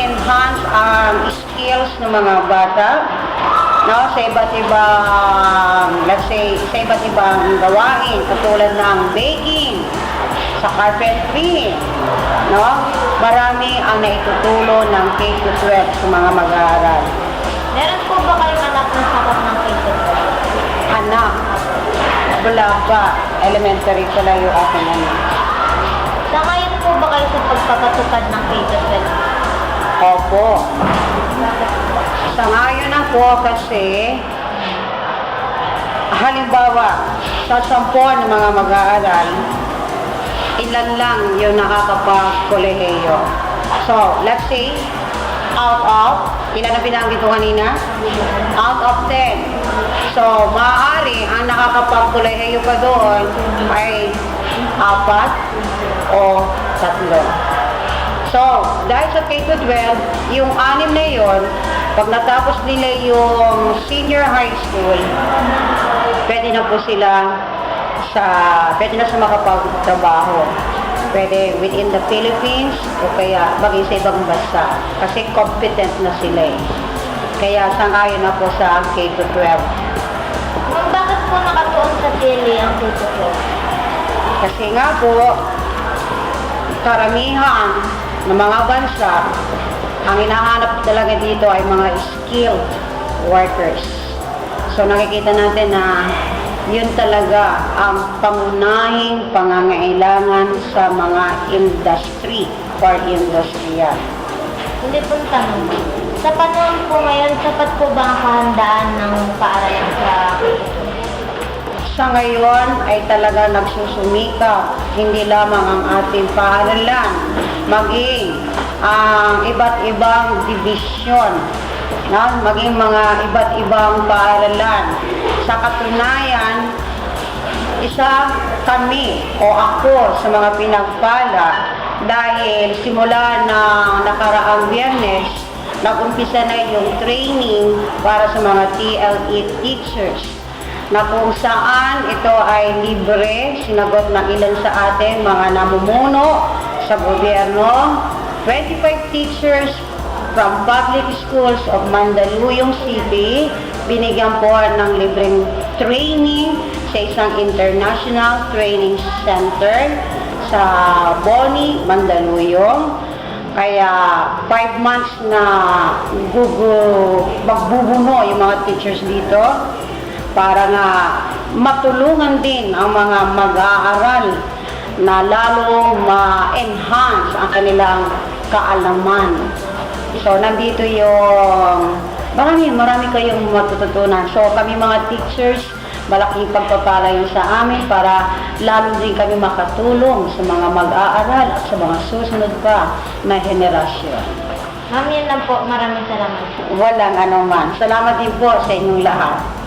ma-enhance ang skills ng mga bata, no, sa iba't ibang, let's say, sa iba't ibang gawain, katulad ng baking, sa carpentry, no? Marami ang naitutulo ng K-12 sa mga mag-aaral. Meron po ba kayong anak na sakop ng K-12? Anak, wala pa. Elementary pala yung aking anak. Sangayon po ba kayo sa pagpapatupad ng K-12? Opo. Sangayon ako kasi, halimbawa, sa 10 ng mga mag-aaral, ilan lang yung nakakapag-kolehiyo. So, let's say, out of, ilan na binanggit ko kanina? Out of 10. So, maaari ang nakakapag-kolehiyo pa doon ay 4 o 3. So, dahil sa K-12, yung 6 na yon, pag natapos nila yung senior high school, pwede na po sila pwede na sa makapagtrabaho. Pwede within the Philippines o kaya maging sa ibang bansa. Kasi competent na sila eh. Kaya sangayon na po sa K-12. Bakit po nakatuon sa PLA ang K-12? Kasi nga po, karamihan ng mga bansa, ang hinahanap talaga dito ay mga skilled workers. So nakikita natin na yun talaga ang pangunahing pangangailangan sa mga industry or industriya. Hindi po tanong. Sa panahon po ngayon, sapat po ba ang kahandaan ng paaralan sa K-12? Sa ngayon ay talaga nagsusumika hindi lamang ang ating paaralan, maging ang iba't ibang division, maging mga iba't ibang paaralan. Sa katunayan, isa kami o ako sa mga pinagpala dahil simula ng nakaraang Biyernes, nag-umpisa na yung training para sa mga TLE teachers na kung saan ito ay libre, sinagot ng ilan sa ating mga namumuno sa gobyerno, 25 teachers from public schools of Mandaluyong City, binigyan po ng libreng training sa isang international training center sa Boni, Mandaluyong. Kaya 5 months na magbubuno yung mga teachers dito para nga matulungan din ang mga mag-aaral na lalong ma-enhance ang kanilang kaalaman. So, nandito yung marami kayong matututunan. So, kami mga teachers, malaking pagpapala yun sa amin para lalo din kami makatulong sa mga mag-aaral at sa mga susunod pa na henerasyon. Ma'am, yan lang po. Maraming salamat. Walang anuman. Salamat din po sa inyong lahat.